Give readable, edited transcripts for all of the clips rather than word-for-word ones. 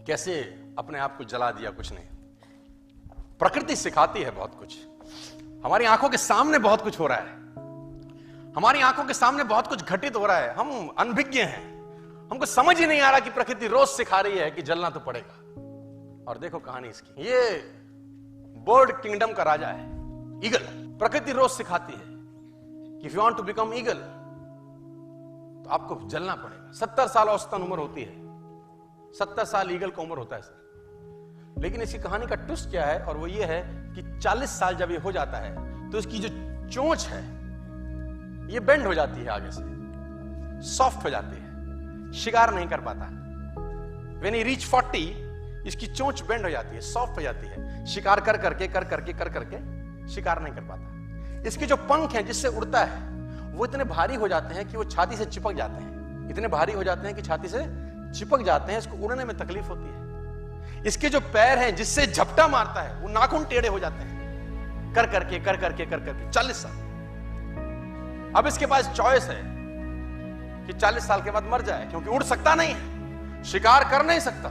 कैसे अपने आप को जला दिया, कुछ नहीं। प्रकृति सिखाती है बहुत कुछ। हमारी आंखों के सामने बहुत कुछ हो रहा है, हमारी आंखों के सामने बहुत कुछ घटित हो रहा है, हम अनभिज्ञ हैं, हमको समझ ही नहीं आ रहा कि प्रकृति रोज सिखा रही है कि जलना तो पड़ेगा। और देखो कहानी इसकी, ये बर्ड किंगडम का राजा है ईगल। प्रकृति रोज सिखाती है कि if you want to become eagle तो आपको जलना पड़ेगा। 70 साल औसतन उम्र होती है, 70 साल ईगल का उम्र होता है सर। लेकिन इसकी कहानी का ट्विस्ट क्या है, और वो ये है कि 40 साल जब ये हो जाता है तो इसकी जो चोंच है ये बेंड हो जाती है, आगे से सॉफ्ट हो जाती है, शिकार नहीं कर पाता। व्हेन ही रीच 40 इसकी चोंच बेंड हो जाती है, सॉफ्ट हो जाती है, शिकार कर करके शिकार नहीं कर पाता। इसके जो पंख हैं जिससे उड़ता है वो इतने भारी हो जाते हैं कि वो छाती से चिपक जाते हैं, इतने भारी हो जाते हैं कि छाती से चिपक जाते हैं, इसको उड़ने में तकलीफ होती है। इसके जो पैर हैं जिससे झपटा मारता है वो नाखून टेढ़े हो जाते हैं, कर करके 40 साल। अब इसके पास चॉइस है कि 40 साल के बाद मर जाए, क्योंकि उड़ सकता नहीं है, शिकार कर नहीं सकता,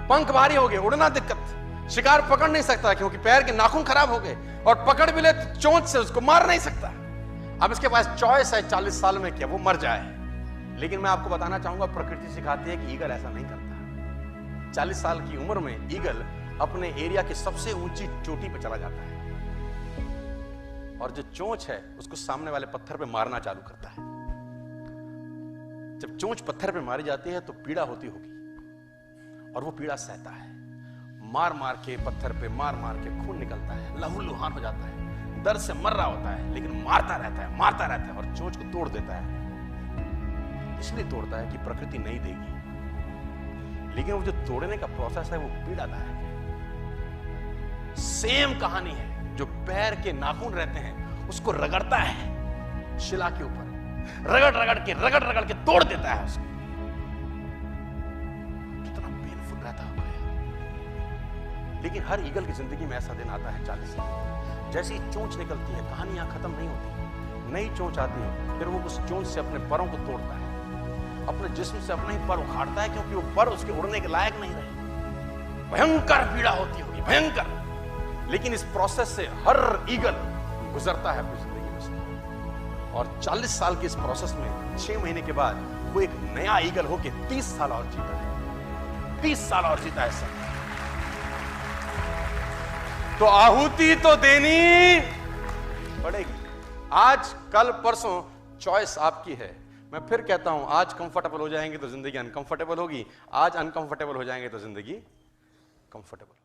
पंख भारी हो गए, उड़ना दिक्कत, शिकार पकड़ नहीं सकता क्योंकि पैर के नाखून खराब हो गए, और पकड़ भी ले तो चोंच से उसको मार नहीं सकता। अब इसके पास चॉइस है 40 साल में क्या वो मर जाए। लेकिन मैं आपको बताना चाहूंगा, प्रकृति सिखाती है कि ईगल ऐसा नहीं करता। 40 साल की उम्र में ईगल अपने एरिया की सबसे ऊंची चोटी पर चला जाता है और जो चोंच है उसको सामने वाले पत्थर पे मारना चालू करता है। जब चोंच पत्थर पे मारी जाती है तो पीड़ा होती होगी, और वो पीड़ा सहता है, मार मार के पत्थर पे मार के खून निकलता है, लहूलुहान हो जाता है, दर्द से मर रहा होता है, लेकिन मारता रहता है और चोंच को तोड़ देता है। इसलिए तोड़ता है कि प्रकृति नहीं देगी, लेकिन वो जो तोड़ने का प्रोसेस है वो पीड़ादायक है। सेम कहानी है, जो पैर के नाखून रहते हैं उसको रगड़ता है शिला के ऊपर, रगड़ के तोड़ देता है उसको। कितना पेनफुल रहता होगा। लेकिन हर ईगल की जिंदगी में ऐसा दिन आता है 40 साल, जैसे ही चोंच निकलती है कहानी यहां खत्म नहीं होती, नई चोंच आती है, फिर वो उस चोंच से अपने परों को तोड़ता है, अपने जिस्म से अपने ही पर उखाड़ता है, क्योंकि वो पर उसके उड़ने के लायक नहीं रहे। भयंकर पीड़ा होती होगी, भयंकर। लेकिन इस प्रोसेस से हर ईगल गुजरता है अपनी जिंदगी में से, और 40 साल के इस प्रोसेस में 6 महीने के बाद वो एक नया ईगल होके 30 साल और जीता है, 30 साल और जीता है सर। तो आहुति तो देनी पड़ेगी। आज कल परसों चॉइस आपकी है। मैं फिर कहता हूं, आज कंफर्टेबल हो जाएंगे तो जिंदगी अनकंफर्टेबल होगी, आज अनकंफर्टेबल हो जाएंगे तो जिंदगी कंफर्टेबल।